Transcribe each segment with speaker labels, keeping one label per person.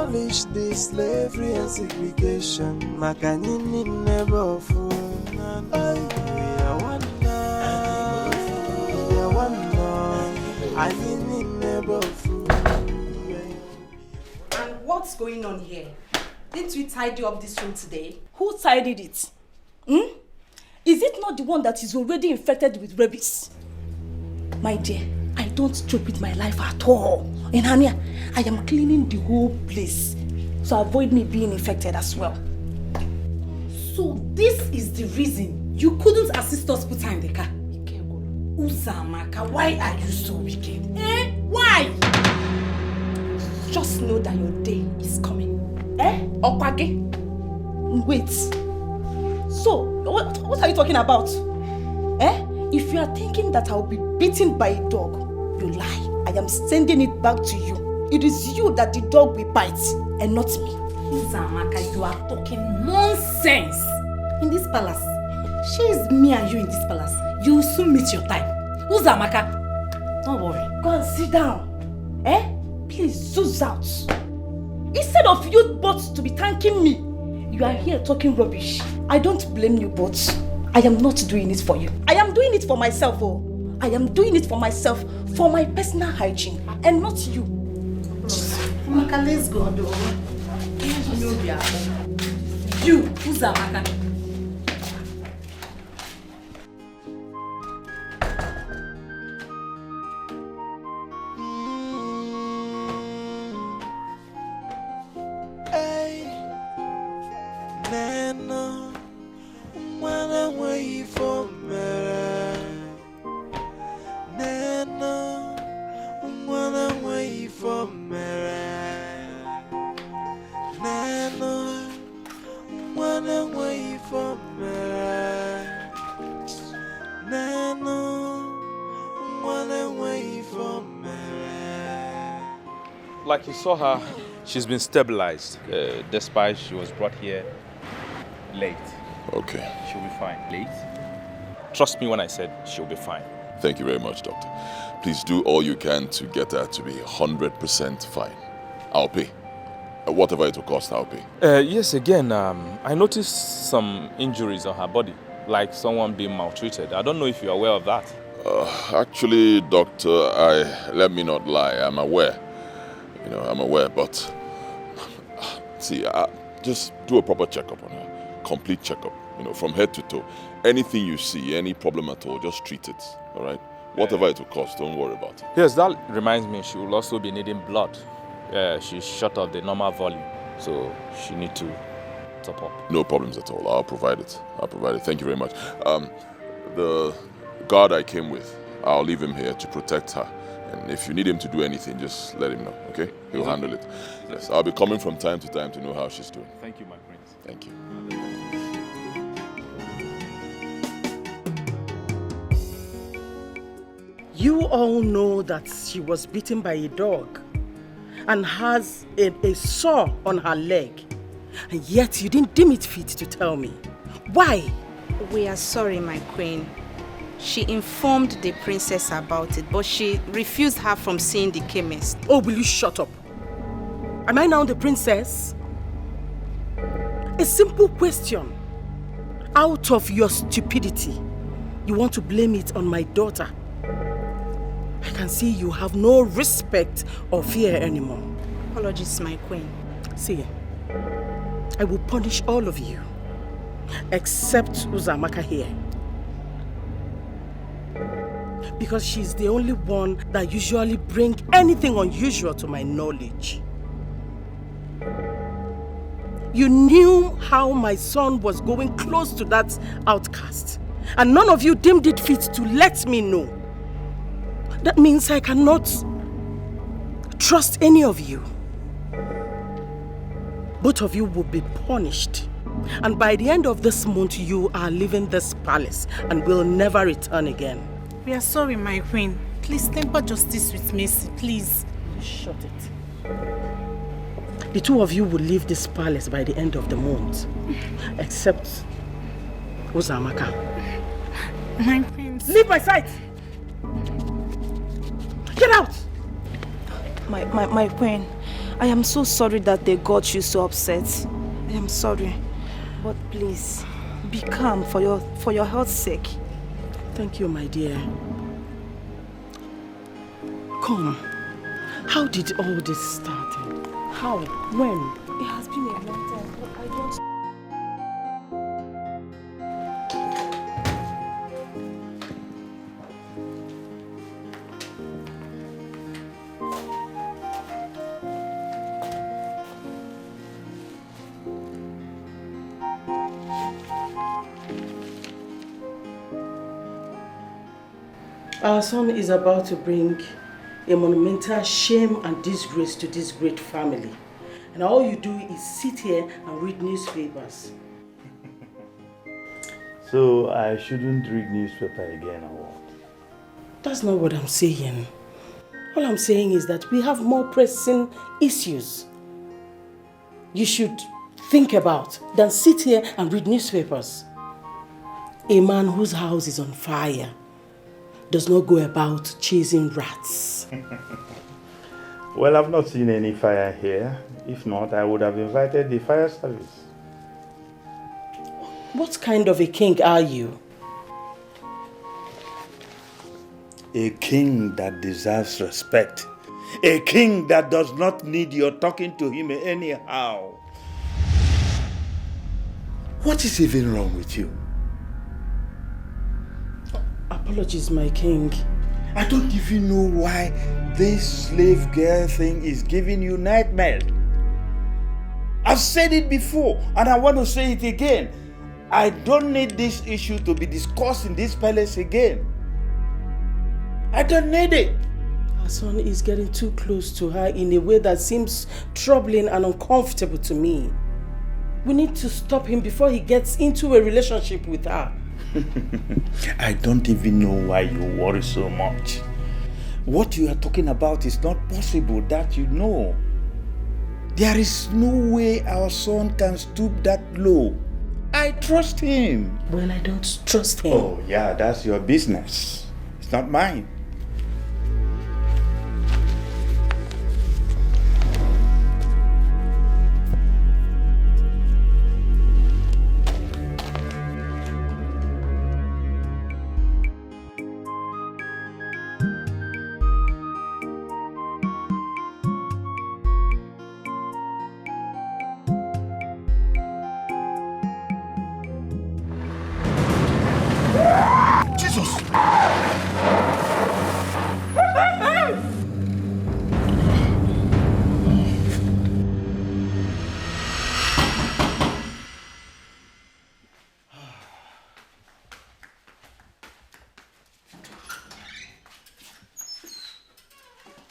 Speaker 1: abolish this slavery and segregation. Makanini never fool.
Speaker 2: And what's going on here? Didn't we tidy up this room today?
Speaker 3: Who tidied it? Is it not the one that is already infected with rabies? My dear, I don't joke with my life at all. In Hania, I am cleaning the whole place. So avoid me being infected as well.
Speaker 2: So this is the reason you couldn't assist us put her in the car? Uzamaka, why are you so wicked? Why?
Speaker 3: Just know that your day is coming. Okwage? Wait. So, what are you talking about? If you are thinking that I will be beaten by a dog, you lie. I am sending it back to you. It is you that the dog will bite, and not me.
Speaker 2: Uzamaka, you are talking nonsense. In this palace, she is me and you in this palace. You will soon meet your time. Uzamaka, don't worry.
Speaker 3: Go and sit down. Please, zoom out. Instead of you both to be thanking me, you are here talking rubbish. I don't blame you both. I am not doing it for you. I am doing it for myself. I am doing it for myself, for my personal hygiene, and not you.
Speaker 2: Uzamaka, let's go. You, Uzamaka.
Speaker 4: Like you saw her, she's been stabilized, despite she was brought here late.
Speaker 5: Okay.
Speaker 4: She'll be fine. Late? Trust me when I said she'll be fine.
Speaker 5: Thank you very much, doctor. Please do all you can to get her to be 100% fine. I'll pay. Whatever it will cost, I'll pay.
Speaker 4: Yes, again, I noticed some injuries on her body, like someone being maltreated. I don't know if you're aware of that.
Speaker 5: Actually, doctor, let me not lie, I'm aware. I'm aware, but see, just do a proper checkup on her. Complete checkup, from head to toe. Anything you see, any problem at all, just treat it, all right? Whatever it will cost, don't worry about it.
Speaker 4: Yes, that reminds me, she will also be needing blood. She's short of the normal volume, so she needs to top up.
Speaker 5: No problems at all. I'll provide it. Thank you very much. The guard I came with, I'll leave him here to protect her. And if you need him to do anything, just let him know, okay? He'll handle it. Yes, I'll be coming from time to time to know how she's doing.
Speaker 4: Thank you, my prince.
Speaker 5: Thank you.
Speaker 6: You all know that she was bitten by a dog and has a sore on her leg. And yet you didn't deem it fit to tell me. Why?
Speaker 7: We are sorry, my queen. She informed the princess about it, but she refused her from seeing the chemist.
Speaker 6: Oh, will you shut up? Am I now the princess? A simple question. Out of your stupidity, you want to blame it on my daughter. I can see you have no respect or fear anymore.
Speaker 7: Apologies, my queen.
Speaker 6: See, I will punish all of you, except Uzamaka here. Because she's the only one that usually brings anything unusual to my knowledge. You knew how my son was going close to that outcast, and none of you deemed it fit to let me know. That means I cannot trust any of you. Both of you will be punished. And by the end of this month, you are leaving this palace and will never return again.
Speaker 8: We are sorry, my queen. Please temper justice with mercy, please.
Speaker 6: Shut it. The two of you will leave this palace by the end of the month. Except Uzamaka.
Speaker 8: My prince.
Speaker 6: Leave my sight! Get out!
Speaker 3: My queen, I am so sorry that they got you so upset. I am sorry. But please, be calm for your health's sake.
Speaker 6: Thank you, my dear. Come. How did all this start? How? When?
Speaker 3: It has been a long time, but I don't...
Speaker 6: Our son is about to bring a monumental shame and disgrace to this great family. And all you do is sit here and read newspapers.
Speaker 9: So I shouldn't read newspaper again or what?
Speaker 6: That's not what I'm saying. All I'm saying is that we have more pressing issues you should think about than sit here and read newspapers. A man whose house is on fire does not go about chasing rats.
Speaker 9: Well, I've not seen any fire here. If not, I would have invited the fire service.
Speaker 6: What kind of a king are you?
Speaker 9: A king that deserves respect. A king that does not need your talking to him anyhow. What is even wrong with you?
Speaker 6: Apologies, my king.
Speaker 9: I don't even know why this slave girl thing is giving you nightmares. I've said it before and I want to say it again. I don't need this issue to be discussed in this palace again. I don't need it.
Speaker 6: Our son is getting too close to her in a way that seems troubling and uncomfortable to me. We need to stop him before he gets into a relationship with her.
Speaker 9: I don't even know why you worry so much. What you are talking about is not possible, that you know. There is no way our son can stoop that low. I trust him.
Speaker 6: Well, I don't trust him.
Speaker 9: Oh, yeah, that's your business. It's not mine.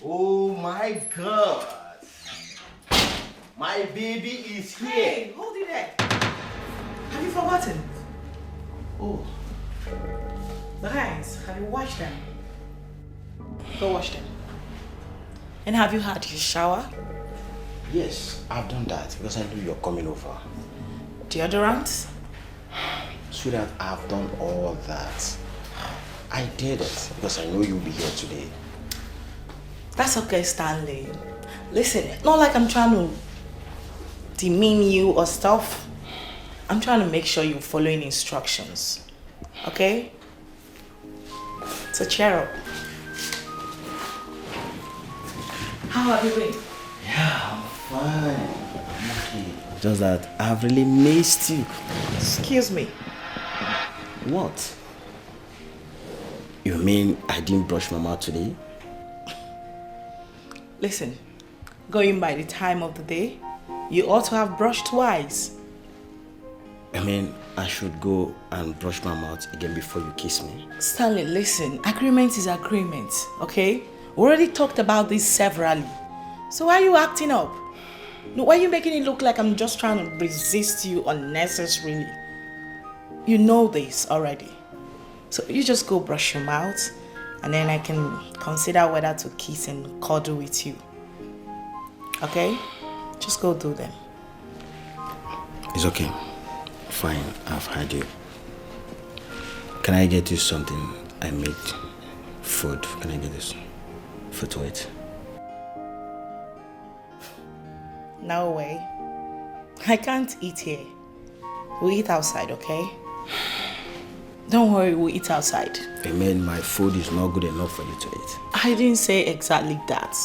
Speaker 10: Oh my God! My baby is here!
Speaker 11: Hey, hold it there! Have you forgotten?
Speaker 10: Oh.
Speaker 11: The hands, have you washed them? Go wash them. And have you had your shower?
Speaker 10: Yes, I've done that because I knew you're coming over.
Speaker 11: Deodorant?
Speaker 10: Sweetheart, I've done all that. I did it because I know you'll be here today.
Speaker 11: That's okay, Stanley. Listen, not like I'm trying to demean you or stuff. I'm trying to make sure you're following instructions. Okay? So cheer up. How have you been?
Speaker 10: Yeah, I'm fine. I'm okay. Just that I've really missed you.
Speaker 11: Excuse me.
Speaker 10: What? You mean I didn't brush my mouth today?
Speaker 11: Listen, going by the time of the day, you ought to have brushed twice.
Speaker 10: I mean, I should go and brush my mouth again before you kiss me.
Speaker 11: Stanley, listen, agreement is agreement, okay? We already talked about this severally. So why are you acting up? No, why are you making it look like I'm just trying to resist you unnecessarily? You know this already. So you just go brush your mouth and then I can consider whether to kiss and cuddle with you. Okay? Just go do them.
Speaker 10: It's okay. Fine, I've heard you. Can I get you something? I made food. Can I get this food to eat?
Speaker 11: No way. I can't eat here. We'll eat outside, okay? Don't worry, we'll eat outside.
Speaker 10: I mean, my food is not good enough for you to eat.
Speaker 11: I didn't say exactly that,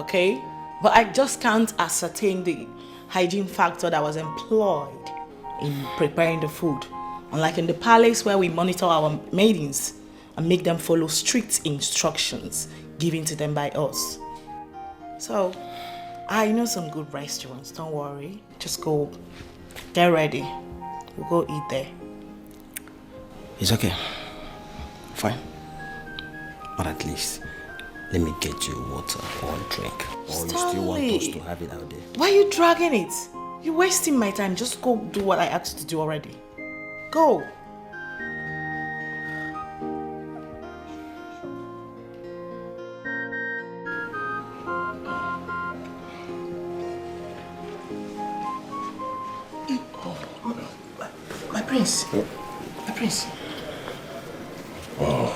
Speaker 11: okay? But I just can't ascertain the hygiene factor that was employed in preparing the food. Unlike in the palace where we monitor our maidens and make them follow strict instructions given to them by us. So, I know some good restaurants, don't worry. Just go, get ready. We'll go eat there.
Speaker 10: It's okay. Fine. But at least, let me get you water or a drink. Or you still want us to have it out there?
Speaker 11: Why are you dragging it? You're wasting my time. Just go do what I asked you to do already. Go.
Speaker 6: My prince. My prince.
Speaker 5: Wow.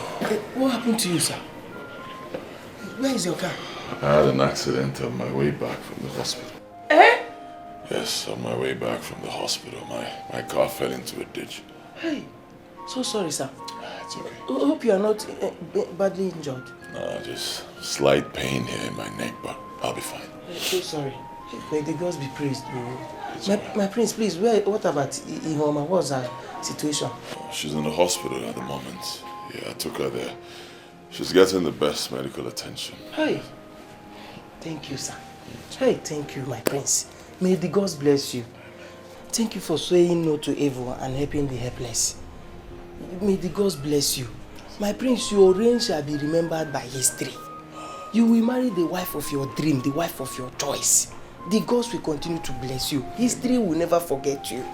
Speaker 6: What happened to you, sir? Where is your car?
Speaker 5: I had an accident on my way back from the hospital.
Speaker 6: Eh?
Speaker 5: Yes, on my way back from the hospital, my car fell into a ditch.
Speaker 6: Hey, so sorry, sir.
Speaker 5: It's okay.
Speaker 6: I hope you are not badly injured.
Speaker 5: No, just slight pain here in my neck, but I'll be fine.
Speaker 6: So sorry. May the gods be praised. My prince, please, what about Ihoma? What's her situation?
Speaker 5: She's in the hospital at the moment. Yeah, I took her there. She's getting the best medical attention.
Speaker 6: Hey, thank you, sir. Hey, thank you, my prince. May the gods bless you. Thank you for saying no to evil and helping the helpless. May the gods bless you. My prince, your reign shall be remembered by history. You will marry the wife of your dream, the wife of your choice. The gods will continue to bless you. History will never forget you.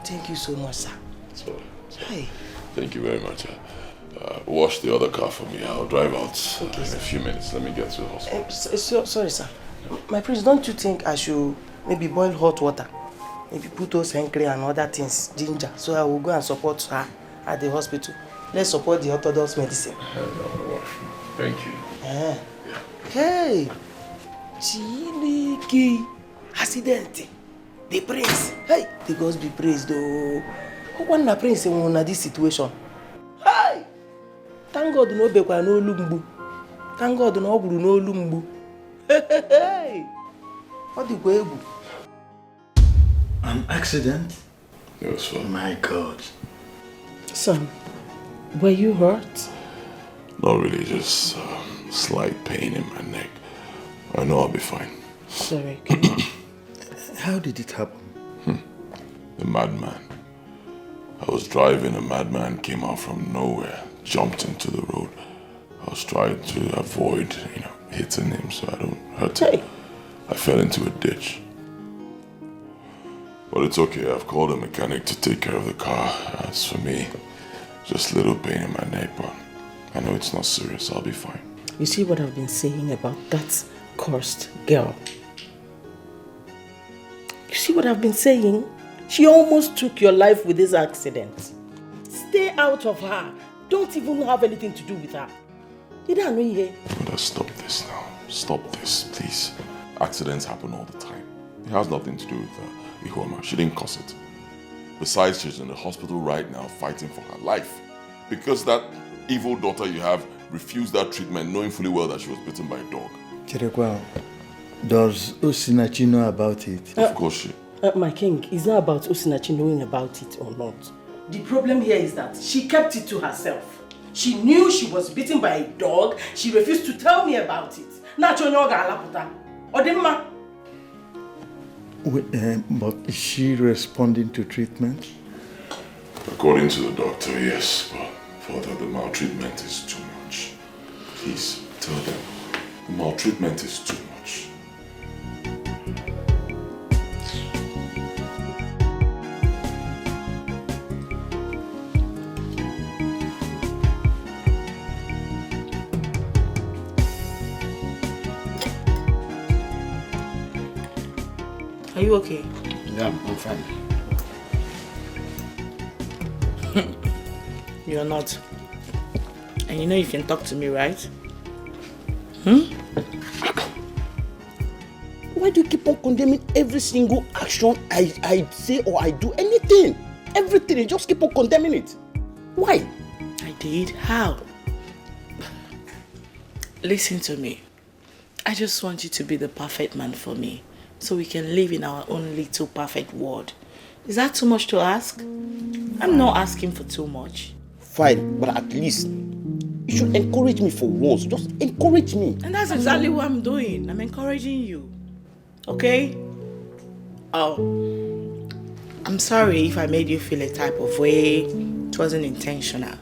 Speaker 6: Thank you so much, sir.
Speaker 5: Sorry.
Speaker 6: Hey.
Speaker 5: Thank you very much. Wash the other car for me. I'll drive out in a few minutes. Let me get to the hospital.
Speaker 6: Sorry, sir. My prince, don't you think I should maybe boil hot water? Maybe put those henkel and other things, ginger, so I will go and support her at the hospital. Let's support the orthodox medicine.
Speaker 5: Thank you.
Speaker 6: Yeah. Hey, Chiliki, accident, the prince. Hey, the gods be praised though. Who want the prince in this situation? Hey, thank God no bekwa no lumbu. Thank God no oburu no lumbu. Hey, what the go?
Speaker 9: An accident?
Speaker 5: Yes, sir.
Speaker 9: My God.
Speaker 6: Son, were you hurt?
Speaker 5: Not really, just slight pain in my neck. I know I'll be fine.
Speaker 6: Sorry.
Speaker 9: How did it happen?
Speaker 5: The madman. I was driving, a madman came out from nowhere, jumped into the road. I was trying to avoid, hitting him so I don't hurt him. I fell into a ditch. But it's okay, I've called a mechanic to take care of the car. As for me, just a little pain in my neck, but I know it's not serious, I'll be fine.
Speaker 6: You see what I've been saying about that cursed girl? You see what I've been saying? She almost took your life with this accident. Stay out of her. Don't even have anything to do with her. You don't know here.
Speaker 5: Mother, stop this now. Stop this, please. Accidents happen all the time. It has nothing to do with Ihoma. She didn't cause it. Besides, she's in the hospital right now fighting for her life. Because that evil daughter you have refused that treatment knowing fully well that she was bitten by a dog.
Speaker 9: Chirekwa, does Osinachi know about it?
Speaker 5: Of course she...
Speaker 6: my king, it's not about Osinachi knowing about it or not. The problem here is that she kept it to herself. She knew she was bitten by a dog. She refused to tell me about it.
Speaker 9: But is she responding to treatment?
Speaker 5: According to the doctor, yes, but further, the maltreatment is too much. Please, tell them, the maltreatment is too much.
Speaker 11: Are you okay?
Speaker 10: Yeah, I'm fine.
Speaker 11: You're not. And you know you can talk to me, right?
Speaker 10: Why do you keep on condemning every single action I say or I do? Anything. Everything. You just keep on condemning it. Why?
Speaker 11: I did? How? Listen to me. I just want you to be the perfect man for me, so we can live in our own little perfect world. Is that too much to ask? I'm not asking for too much.
Speaker 10: Fine, but at least you should encourage me for once. Just encourage me.
Speaker 11: And that's exactly what I'm doing. I'm encouraging you. Okay? Oh, I'm sorry if I made you feel a type of way. It wasn't intentional.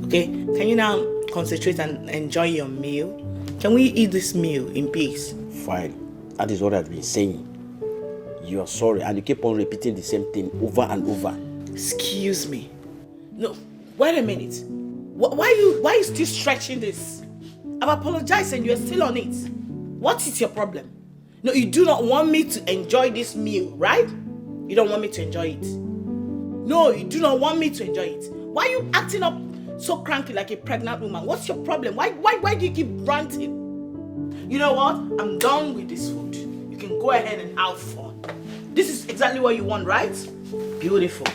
Speaker 11: Okay? Can you now concentrate and enjoy your meal? Can we eat this meal in peace?
Speaker 10: Fine. That is what I've been saying. You are sorry and you keep on repeating the same thing over and over.
Speaker 11: Excuse me. No, wait a minute. Why are you still stretching this? I've apologized and you're still on it. What is your problem? No, you do not want me to enjoy this meal, right? You don't want me to enjoy it. No, you do not want me to enjoy it. Why are you acting up so cranky like a pregnant woman? What's your problem? Why do you keep ranting? You know what? I'm done with this food. You can go ahead and have fun. This is exactly what you want, right? Beautiful.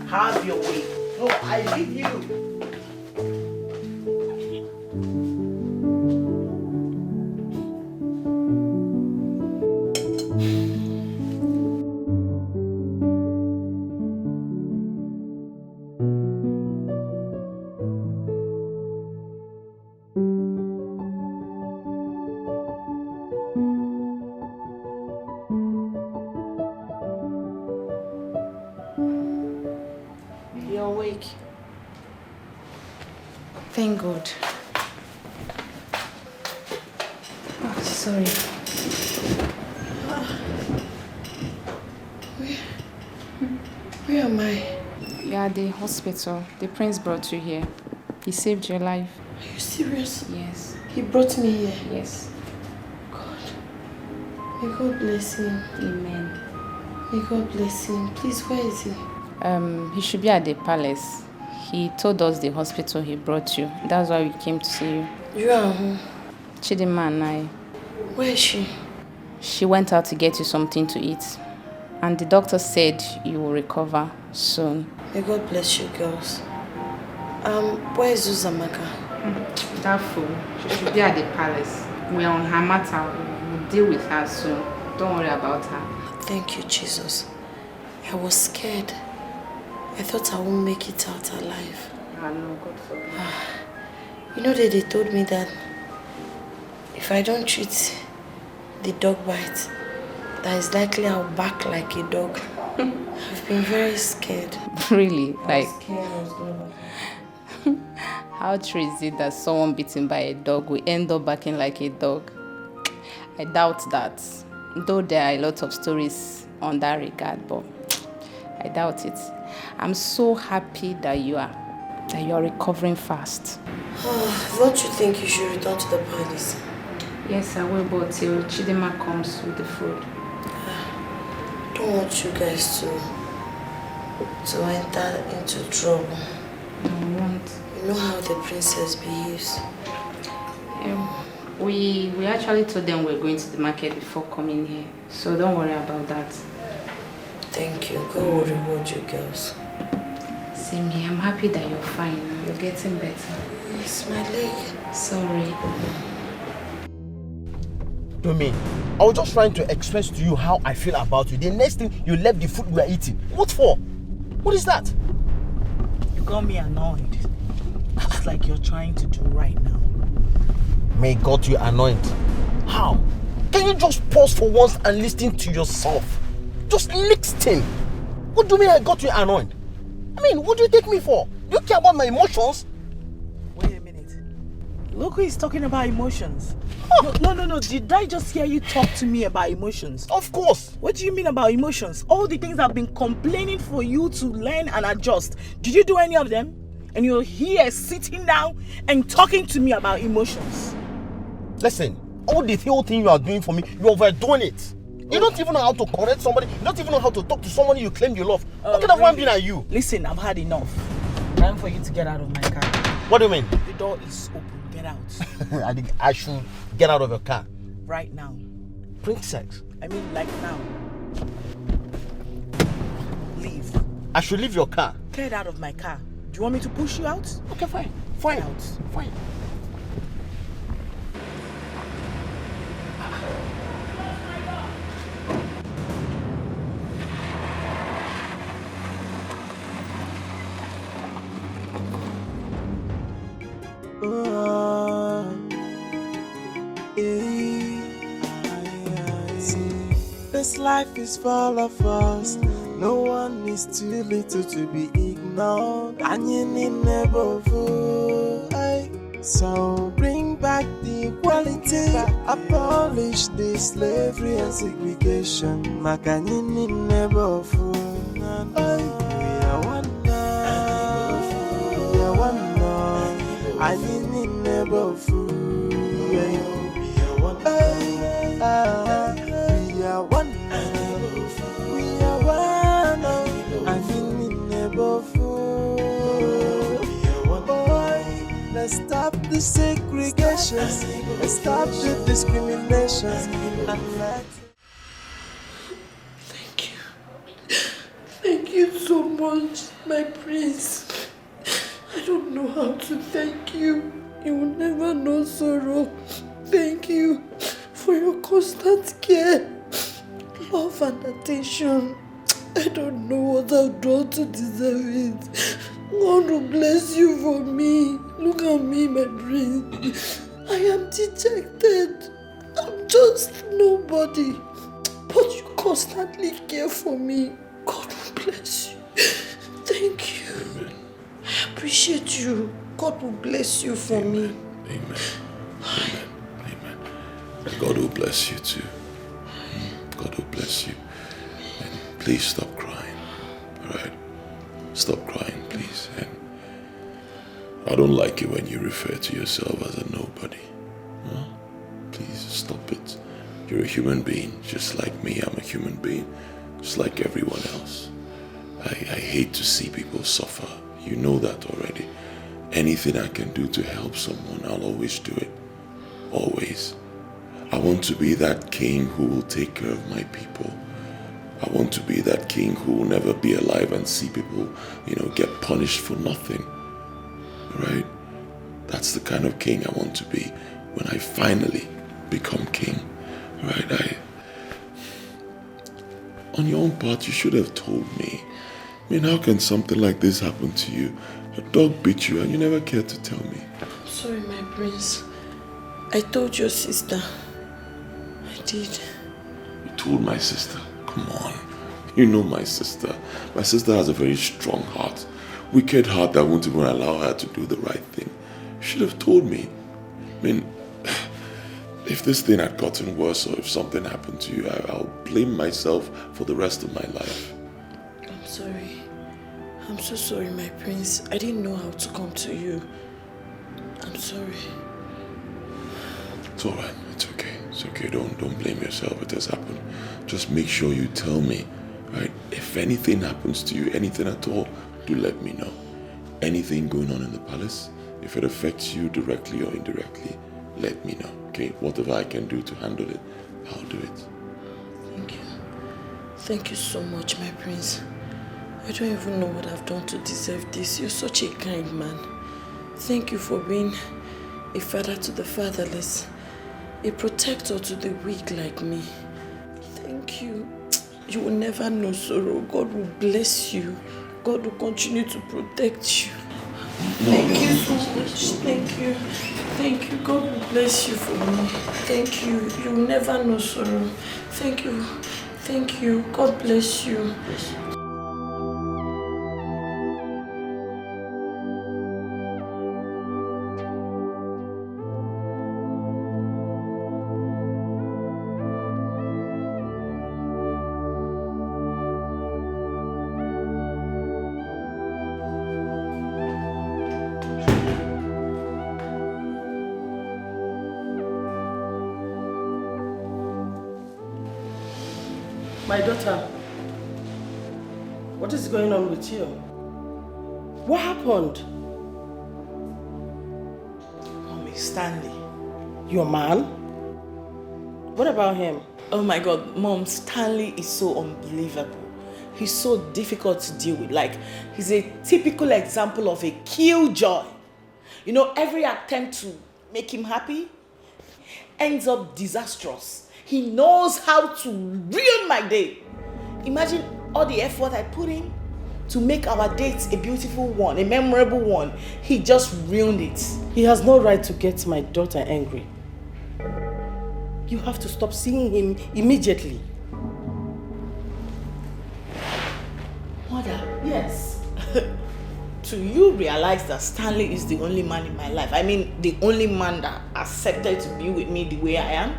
Speaker 11: Have your way. No, I leave you. You're awake.
Speaker 7: Thank God. Oh, sorry. Where am I?
Speaker 12: You're at the hospital. The prince brought you here. He saved your life.
Speaker 7: Are you serious?
Speaker 12: Yes.
Speaker 7: He brought me here.
Speaker 12: Yes.
Speaker 7: God. May God bless him.
Speaker 12: Amen.
Speaker 7: May God bless him. Please, where is he?
Speaker 12: He should be at the palace. He told us the hospital he brought you. That's why we came to see you.
Speaker 7: You are who?
Speaker 12: Chidima and I.
Speaker 7: Where is she?
Speaker 12: She went out to get you something to eat. And the doctor said you will recover soon.
Speaker 7: May God bless you, girls. Where is Uzamaka?
Speaker 12: That fool. She should be at the palace. We're on her matter. We'll deal with her soon. Don't worry about her.
Speaker 7: Thank you, Jesus. I was scared. I thought I won't make it out alive.
Speaker 12: I know, God forbid.
Speaker 7: You know that they told me that if I don't treat the dog bite, that is likely I'll bark like a dog. I've been very scared.
Speaker 12: Really? Like,
Speaker 7: Scared I was going to...
Speaker 12: how true is it that someone beaten by a dog will end up barking like a dog? I doubt that. Though there are a lot of stories on that regard, but I doubt it. I'm so happy that you are recovering fast.
Speaker 7: Don't you think you should return to the palace?
Speaker 12: Yes, I will, but till Chidima comes with the food.
Speaker 7: Don't want you guys to enter into trouble.
Speaker 12: I won't.
Speaker 7: You know how the princess behaves.
Speaker 12: We actually told them we're going to the market before coming here, so don't worry about that.
Speaker 7: Thank you. God will reward you girls.
Speaker 12: Same here. I'm happy that you're fine. You're getting better.
Speaker 7: It's my leg.
Speaker 12: Sorry.
Speaker 10: Domain, I was just trying to express to you how I feel about you. The next thing, you left the food we are eating. What for? What is that?
Speaker 11: You got me annoyed. Just like you're trying to do right now.
Speaker 10: May God you anoint. How? Can you just pause for once and listen to yourself? Just listen. What do you mean I got you annoyed? I mean, what do you take me for? Do you care about my emotions?
Speaker 11: Wait a minute. Look who is talking about emotions. No. Did I just hear you talk to me about emotions?
Speaker 10: Of course.
Speaker 11: What do you mean about emotions? All the things I've been complaining for you to learn and adjust. Did you do any of them? And you're here sitting down and talking to me about emotions.
Speaker 10: Listen, all the whole thing you are doing for me, you're overdoing it. You don't even know how to correct somebody. You don't even know how to talk to someone you claim you love. What kind of one being are you?
Speaker 11: Listen, I've had enough. Time for you to get out of my car.
Speaker 10: What do you mean?
Speaker 11: The door is open. Get out.
Speaker 10: I think I should get out of your car.
Speaker 11: Right now.
Speaker 10: Princess.
Speaker 11: I mean, like now. Leave.
Speaker 10: I should leave your car.
Speaker 11: Get out of my car. Do you want me to push you out?
Speaker 10: Okay, fine. Fine.
Speaker 11: Get out.
Speaker 10: Fine.
Speaker 1: This life is full of us. No one is too little to be ignored. And you need never fool. So bring back the equality. Abolish the slavery and segregation. Makanini never fool. We are one now. We are one now. And you need never fool. We are one now. We are one. We are one. And in the neighborhood. Let's stop the segregation. Let's stop the discrimination. And let.
Speaker 7: Thank you. Thank you so much, my prince. I don't know how to thank you. You will never know sorrow. Thank you for your constant care, love and attention. I don't know what I've done to deserve it. God will bless you for me. Look at me, my prince. I am dejected. I'm just nobody. But you constantly care for me. God will bless you. Thank you.
Speaker 5: Amen.
Speaker 7: I appreciate you. God will bless you for me.
Speaker 5: Amen. Amen. Amen. And God will bless you too. God will bless you. And please stop crying. Alright? Stop crying, please. And I don't like it when you refer to yourself as a nobody. Huh? Please stop it. You're a human being, just like me. I'm a human being, just like everyone else. I hate to see people suffer. You know that already. Anything I can do to help someone, I'll always do it. Always. I want to be that king who will take care of my people. I want to be that king who will never be alive and see people, get punished for nothing. Right? That's the kind of king I want to be when I finally become king. Right? On your own part, you should have told me. I mean, how can something like this happen to you? A dog bit you and you never cared to tell me.
Speaker 7: I'm sorry, my prince. I told your sister. I did.
Speaker 5: You told my sister? Come on. You know my sister. My sister has a very strong heart. Wicked heart that won't even allow her to do the right thing. You should have told me. I mean, if this thing had gotten worse or if something happened to you, I'll blame myself for the rest of my life.
Speaker 7: I'm sorry. I'm so sorry, my prince. I didn't know how to come to you. I'm sorry.
Speaker 5: It's alright. It's okay. It's okay. Don't blame yourself. It has happened. Just make sure you tell me, right? If anything happens to you, anything at all, do let me know. Anything going on in the palace, if it affects you directly or indirectly, let me know, okay? Whatever I can do to handle it, I'll do it.
Speaker 7: Thank you. Thank you so much, my prince. I don't even know what I've done to deserve this. You're such a kind man. Thank you for being a father to the fatherless, a protector to the weak like me. Thank you. You will never know sorrow. God will bless you. God will continue to protect you. Thank you so much. Thank you. Thank you. God will bless you for me. Thank you. You will never know sorrow. Thank you. Thank you. God bless you.
Speaker 6: My daughter, what is going on with you? What happened?
Speaker 11: Mommy, Stanley.
Speaker 6: Your man? What about him?
Speaker 11: Oh my God, Mom, Stanley is so unbelievable. He's so difficult to deal with. Like, he's a typical example of a killjoy. You know, every attempt to make him happy ends up disastrous. He knows how to ruin my day. Imagine all the effort I put in to make our date a beautiful one, a memorable one. He just ruined it.
Speaker 6: He has no right to get my daughter angry. You have to stop seeing him immediately.
Speaker 11: Mother, yes. Do you realize that Stanley is the only man in my life? I mean, the only man that accepted to be with me the way I am?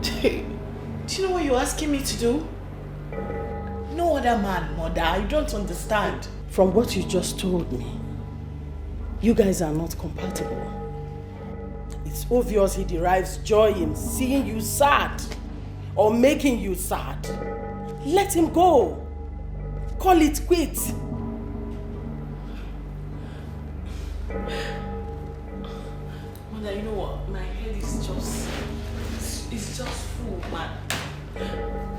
Speaker 11: Do you know what you're asking me to do? No other man, Mother. You don't understand.
Speaker 6: From what you just told me, you guys are not compatible. It's obvious he derives joy in seeing you sad or making you sad. Let him go. Call it quits.
Speaker 11: Mother, you know what? My head is just... It's just full, man.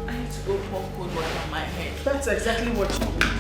Speaker 11: I need to go pour cold water on my head.
Speaker 6: That's exactly what you need.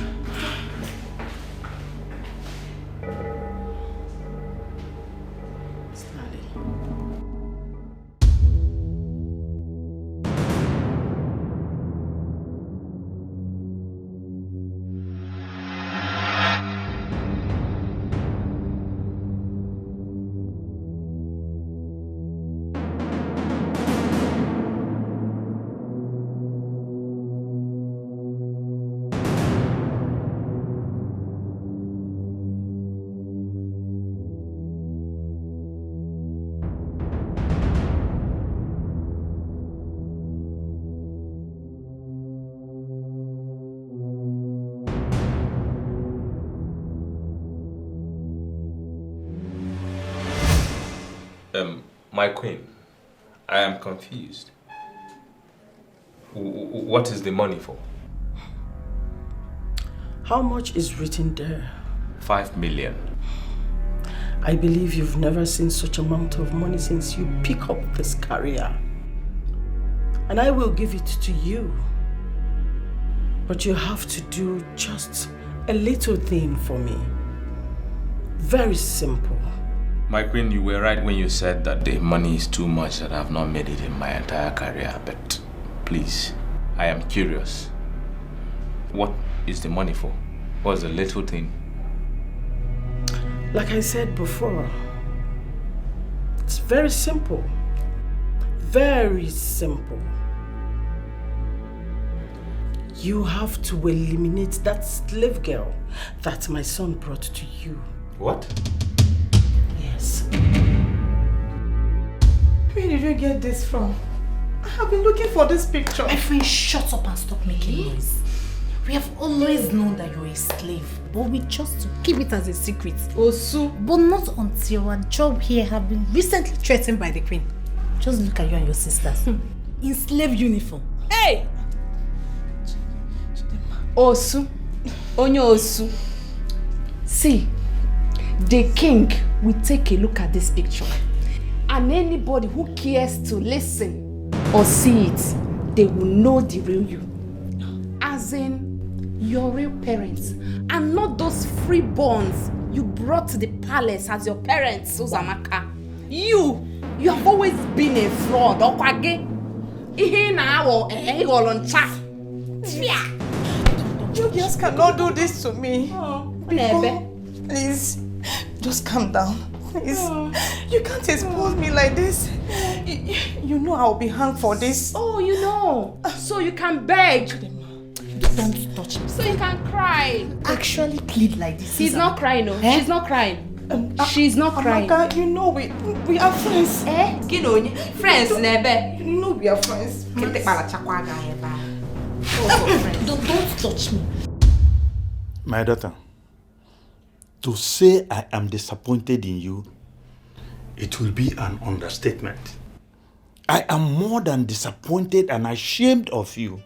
Speaker 4: My queen, I am confused. What is the money for?
Speaker 6: How much is written there?
Speaker 4: 5 million.
Speaker 6: I believe you've never seen such amount of money since you pick up this career. And I will give it to you. But you have to do just a little thing for me. Very simple.
Speaker 4: My queen, you were right when you said that the money is too much, that I have not made it in my entire career. But please, I am curious. What is the money for? What's the little thing?
Speaker 6: Like I said before, it's very simple. Very simple. You have to eliminate that slave girl that my son brought to you.
Speaker 4: What?
Speaker 6: Yes.
Speaker 11: Where did you get this from? I have been looking for this picture.
Speaker 2: My friend, shut up and stop making noise. We have always known that you're a slave, but we chose to keep it as a secret.
Speaker 11: Osu.
Speaker 2: But not until our job here have been recently threatened by the queen. Just look at you and your sisters. In slave uniform.
Speaker 11: Hey! Osu. Onyo Osu. See, the king will take a look at this picture. And anybody who cares to listen or see it, they will know the real you. As in, your real parents. And not those freeborns you brought to the palace as your parents, Uzamaka. You have always been a fraud. You just cannot do this to me. Please, just calm down. Please, you can't expose me like this. You know I'll be hanged for this. Oh, you know. So you can beg.
Speaker 2: Don't touch me.
Speaker 11: So you can cry.
Speaker 2: Actually plead like this.
Speaker 11: He's not crying, no. She's not crying. She's not crying. Amaka, you know we are friends. Friends, Nebe. You know we are friends.
Speaker 2: Don't touch me.
Speaker 9: My daughter, to say I am disappointed in you, it will be an understatement. I am more than disappointed and ashamed of you.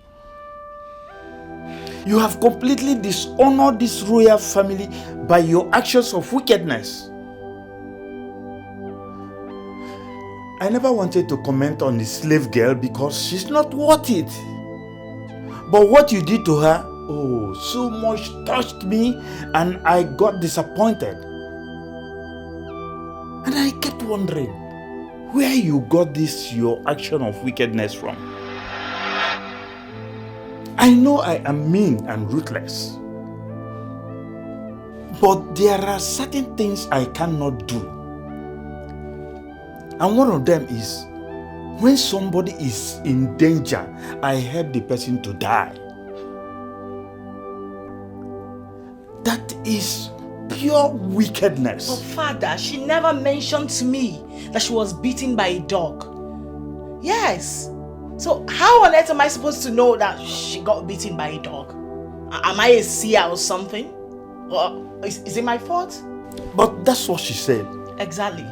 Speaker 9: You have completely dishonored this royal family by your actions of wickedness. I never wanted to comment on the slave girl because she's not worth it. But what you did to her, oh, so much touched me and I got disappointed. And I kept wondering where you got this your action of wickedness from. I know I am mean and ruthless. But there are certain things I cannot do. And one of them is when somebody is in danger, I help the person to die. That is pure wickedness.
Speaker 11: But Father, she never mentioned to me that she was beaten by a dog. Yes. So how on earth am I supposed to know that she got beaten by a dog? Am I a seer or something? Or is it my fault?
Speaker 9: But that's what she said.
Speaker 11: Exactly.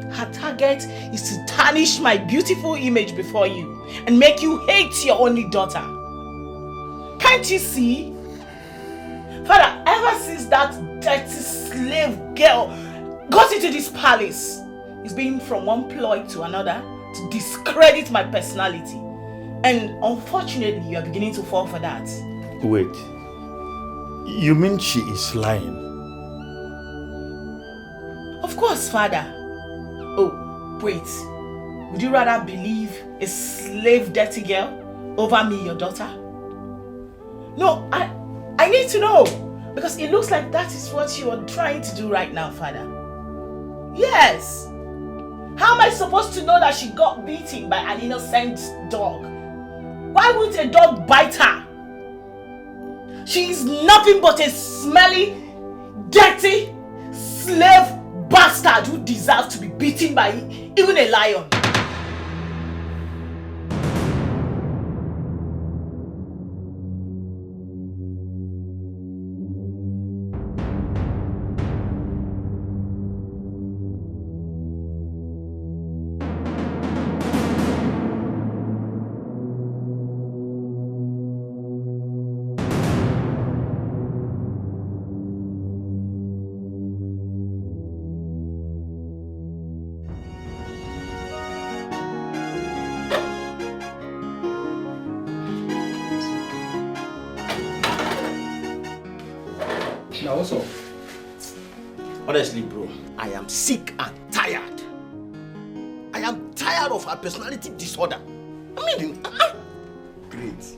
Speaker 11: Her target is to tarnish my beautiful image before you and make you hate your only daughter. Can't you see? Father, ever since that dirty slave girl got into this palace, it's been from one ploy to another to discredit my personality. And unfortunately, you are beginning to fall for that.
Speaker 9: Wait. You mean she is lying?
Speaker 11: Of course, Father. Oh, wait. Would you rather believe a slave dirty girl over me, your daughter? No, I need to know. Because it looks like that is what you are trying to do right now, Father. Yes. How am I supposed to know that she got beaten by an innocent dog? Why would a dog bite her? She is nothing but a smelly, dirty, slave bastard who deserves to be beaten by even a lion.
Speaker 10: Now what's up? Honestly, bro, I am sick and tired. I am tired of her personality disorder. I mean,
Speaker 13: Great.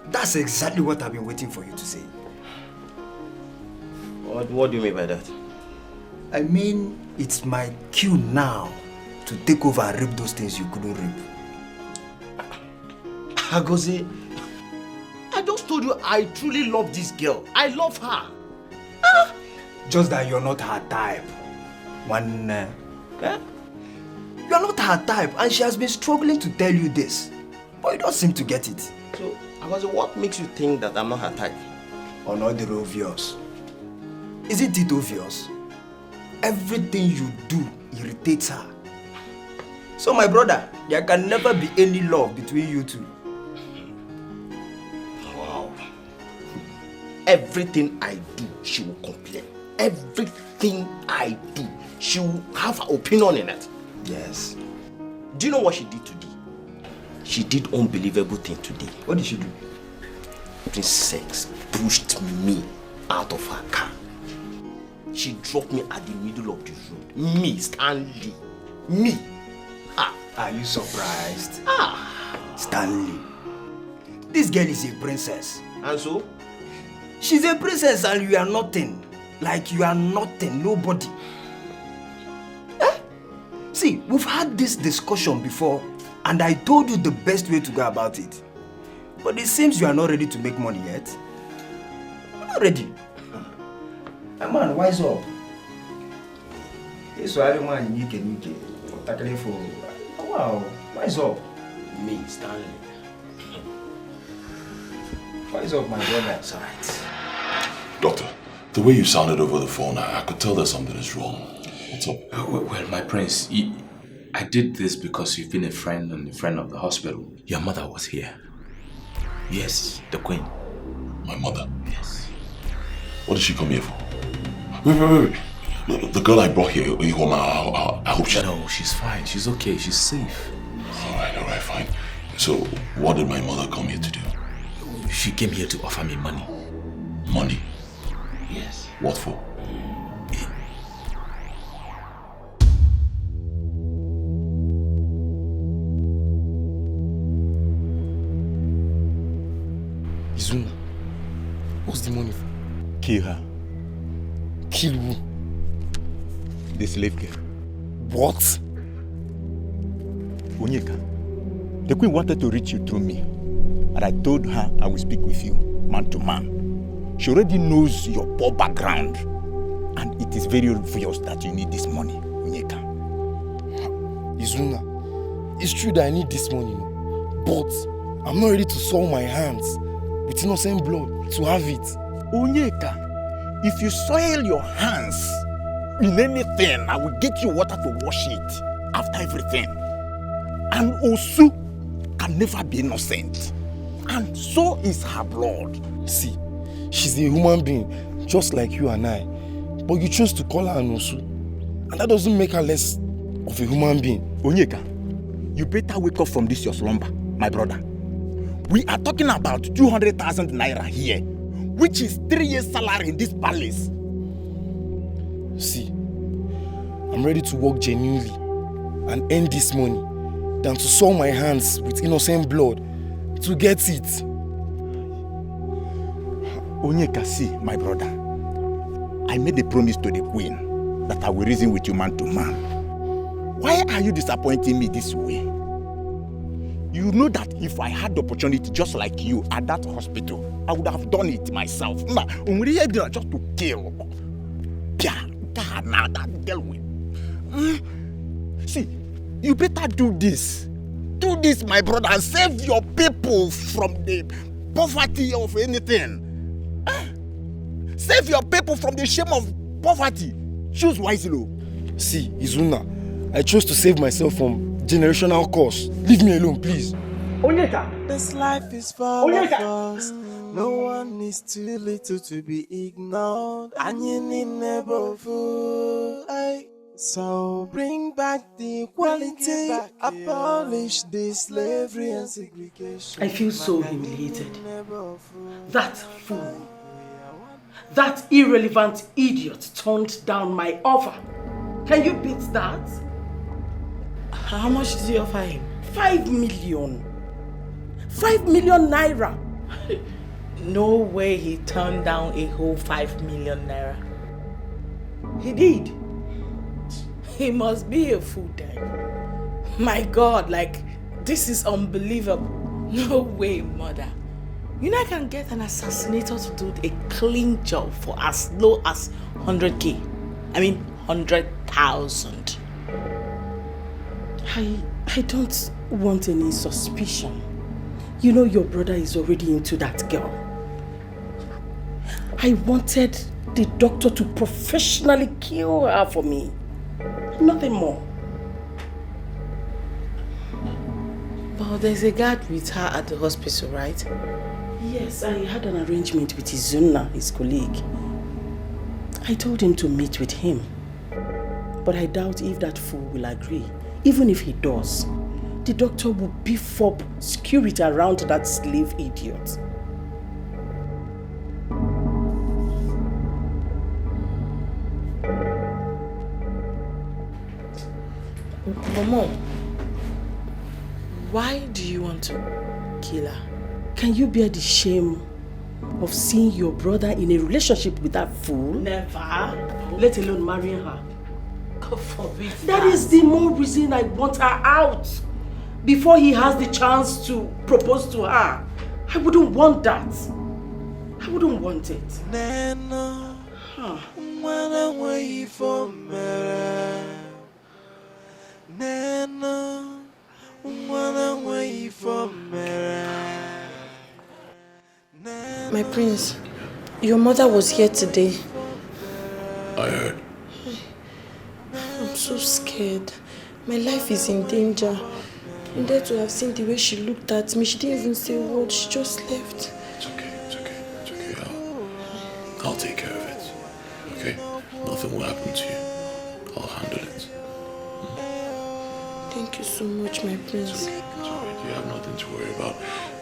Speaker 13: That's exactly what I've been waiting for you to say.
Speaker 10: What do you mean by that?
Speaker 13: I mean, it's my cue now to take over and rape those things you couldn't rape.
Speaker 10: Agozi, I just told you I truly love this girl. I love her.
Speaker 13: Just that you're not her type. One, you're not her type, and she has been struggling to tell you this, but you don't seem to get it.
Speaker 10: So, Agozi, what makes you think that I'm not her type?
Speaker 13: Another obvious. Isn't it obvious? Everything you do irritates her. So, my brother, there can never be any love between you two.
Speaker 10: Wow. Everything I do, she will complain. Everything I do, she will have her opinion in it.
Speaker 13: Yes.
Speaker 10: Do you know what she did today? She did unbelievable thing today.
Speaker 13: What did she do?
Speaker 10: Princess pushed me out of her car. She dropped me at the middle of the road. Me, Stanley. Me.
Speaker 13: Are you surprised?
Speaker 10: Stanley.
Speaker 13: This girl is a princess.
Speaker 10: And so?
Speaker 13: She's a princess and you are nothing. Like you are nothing, nobody. See, we've had this discussion before and I told you the best way to go about it. But it seems you are not ready to make money yet. You're not ready. Man, wise up. This one man you can tackle for. Wow, wise up.
Speaker 10: Me, Stanley.
Speaker 13: Wise up, my brother.
Speaker 10: It's alright.
Speaker 5: Doctor, the way you sounded over the phone, I could tell that something is wrong. What's up?
Speaker 4: Well, my prince, I did this because you've been a friend and a friend of the hospital. Your mother was here. Yes, the queen.
Speaker 5: My mother?
Speaker 4: Yes.
Speaker 5: What did she come here for? Wait. The girl I brought here home, I hope she...
Speaker 4: No, she's fine. She's okay. She's safe.
Speaker 5: Alright, fine. So, what did my mother come here to do?
Speaker 4: She came here to offer me money.
Speaker 5: Money?
Speaker 4: Yes.
Speaker 5: What for?
Speaker 14: Izuna, what's the money for?
Speaker 10: Kill her.
Speaker 14: Kill who?
Speaker 10: The slave girl.
Speaker 14: What?
Speaker 10: Onyeka, the queen wanted to reach you through me. And I told her I will speak with you, man to man. She already knows your poor background. And it is very obvious that you need this money, Onyeka.
Speaker 14: Izuna, it's true that I need this money, but I'm not ready to soil my hands with innocent blood to have it.
Speaker 10: Onyeka, if you soil your hands in anything, I will get you water to wash it after everything. And Osu can never be innocent. And so is her blood.
Speaker 14: See, she's a human being, just like you and I. But you chose to call her an Osu. And that doesn't make her less of a human being.
Speaker 10: Onyeka, you better wake up from this your slumber, my brother. We are talking about 200,000 naira here, which is 3 years' salary in this palace.
Speaker 14: See, I'm ready to work genuinely and earn this money than to soil my hands with innocent blood to get it.
Speaker 10: Onyeka, see, my brother, I made a promise to the queen that I will reason with you man to man. Why are you disappointing me this way? You know that if I had the opportunity just like you at that hospital, I would have done it myself. Just to kill. Now that deal with. See, you better do this. Do this, my brother, and save your people from the poverty of anything. Save your people from the shame of poverty. Choose wisely.
Speaker 14: See, Izuna, I chose to save myself from generational curse. Leave me alone, please.
Speaker 1: Onyeka! This life is full of us. No one is too little to be ignored. And you need never fool. So bring back the equality. Abolish the slavery and segregation.
Speaker 6: I feel so humiliated. That fool, that irrelevant idiot turned down my offer. Can you beat that?
Speaker 11: How much did you offer him?
Speaker 6: 5 million. 5 million naira.
Speaker 11: No way he turned down a whole 5 million naira.
Speaker 6: He did.
Speaker 11: He must be a fool then. My God, like, this is unbelievable. No way, mother. You know I can get an assassinator to do a clean job for as low as 100k. I mean 100,000.
Speaker 6: I don't want any suspicion. You know your brother is already into that girl. I wanted the doctor to professionally kill her for me. Nothing more.
Speaker 11: But there's a guard with her at the hospital, right?
Speaker 6: Yes, I had an arrangement with Izuna, his colleague. I told him to meet with him. But I doubt if that fool will agree. Even if he does, the doctor will beef up security around that slave idiot.
Speaker 11: But Mom, why do you want to kill her?
Speaker 6: Can you bear the shame of seeing your brother in a relationship with that fool?
Speaker 11: Never.
Speaker 6: Let alone marrying her.
Speaker 11: God forbid.
Speaker 6: That is the more reason I want her out. Before he has the chance to propose to her. I wouldn't want that. I wouldn't want it.
Speaker 1: Nana, when I'm waiting for me. Nana, when I'm waiting for me.
Speaker 7: My prince, your mother was here today.
Speaker 5: I heard.
Speaker 7: I'm so scared. My life is in danger. And there to have seen the way she looked at me, she didn't even say a word, she just left.
Speaker 5: It's okay. I'll take care of it. Okay? Nothing will happen to you. I'll handle it.
Speaker 7: Thank you so much, my prince.
Speaker 5: It's alright. You have nothing to worry about.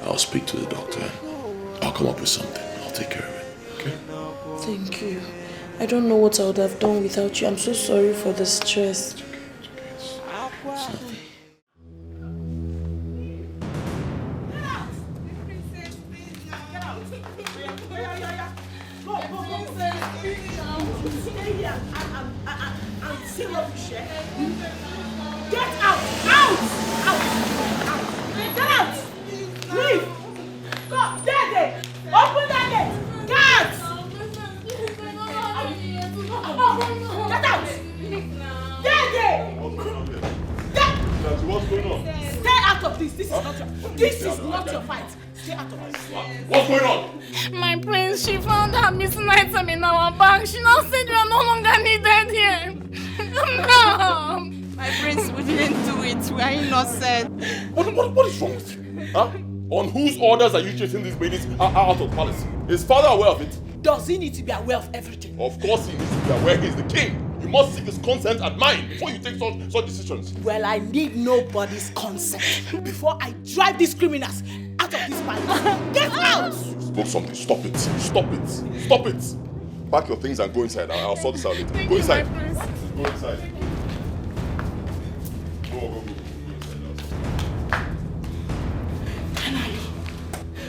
Speaker 5: I'll speak to the doctor and I'll come up with something. I'll take care of it. Okay?
Speaker 7: Thank you. I don't know what I would have done without you. I'm so sorry for the stress.
Speaker 5: It's okay. It's nothing.
Speaker 6: Get out! Out! Out! Out! Get out! Leave! Go! Daddy! Open that gate! Guards! Get out! Daddy!
Speaker 5: What's going on?
Speaker 6: Stay out of this! This is not your fight! Stay out of this!
Speaker 5: What's going on?
Speaker 15: My prince, she found her missing item in our bag. She now said we are no longer needed here. No!
Speaker 11: My prince, we didn't do it. We are innocent.
Speaker 5: What is wrong with you? Huh? On whose orders are you chasing these ladies out of the palace? Is father aware of it?
Speaker 6: Does he need to be aware of everything?
Speaker 5: Of course he needs to be aware he is the king. You must seek his consent and mine before you take such decisions.
Speaker 6: Well, I need nobody's consent before I drive these criminals out of this palace. Get out!
Speaker 5: You spoke something. Stop it. Stop it. Stop it. Pack your things and go inside. I'll sort this out later. Go inside. Go inside. Go.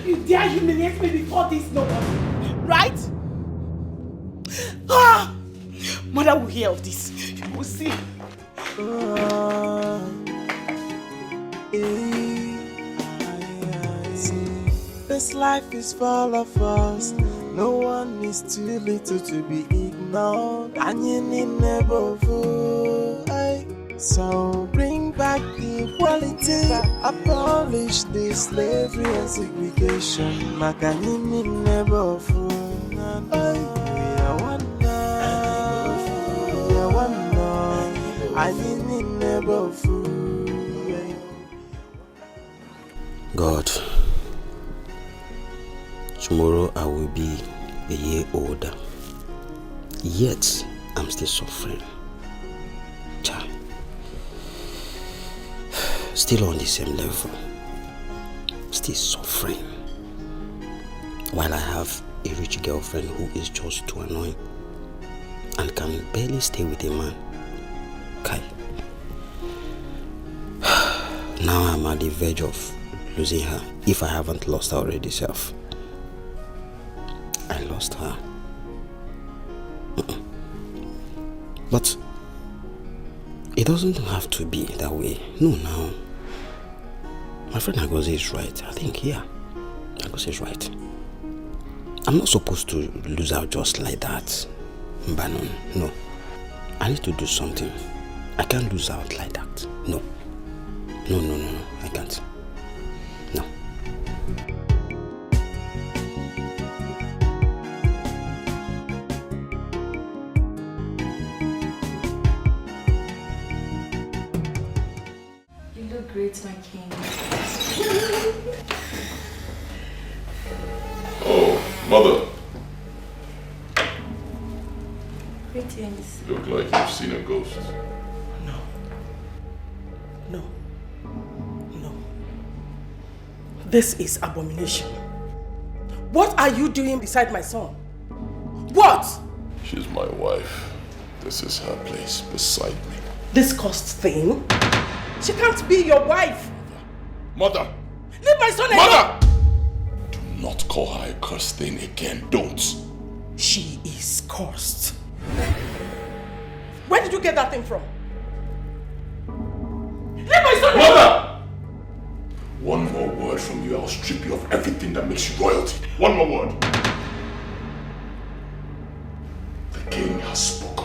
Speaker 6: You dare humiliate me before this nobody, right? Ah! Mother will hear of this. You will see.
Speaker 1: This life is full of us. No one is too little to be ignored. And you need never fool. So bring back the equality. Abolish the slavery and segregation. Makanini never fool. We are one now. We are one now. I need never fool.
Speaker 16: God, tomorrow I will be a year older. Yet I'm still suffering. Child. Still on the same level. Still suffering. While I have a rich girlfriend who is just too annoying and can barely stay with a man. Kai. Now I'm at the verge of losing her, if I haven't lost her already self. I lost her. But it doesn't have to be that way. No, now. My friend Agoze is right. I think, yeah. Agoze is right. I'm not supposed to lose out just like that. Banon, no. I need to do something. I can't lose out like that. No. No, I can't. No.
Speaker 3: You look great, my king.
Speaker 5: Oh, mother.
Speaker 7: Greetings.
Speaker 5: You look like you've seen a ghost.
Speaker 6: No. This is abomination. What are you doing beside my son? What?
Speaker 5: She's my wife. This is her place beside me.
Speaker 6: This cursed thing? She can't be your wife.
Speaker 5: Mother!
Speaker 6: Leave my son alone!
Speaker 5: Mother! Do not call her a cursed thing again. Don't.
Speaker 6: She is cursed. Where did you get that thing from? Leave my son alone!
Speaker 5: Mother! One more word from you, I'll strip you of everything that makes you royalty. One more word. The king has spoken.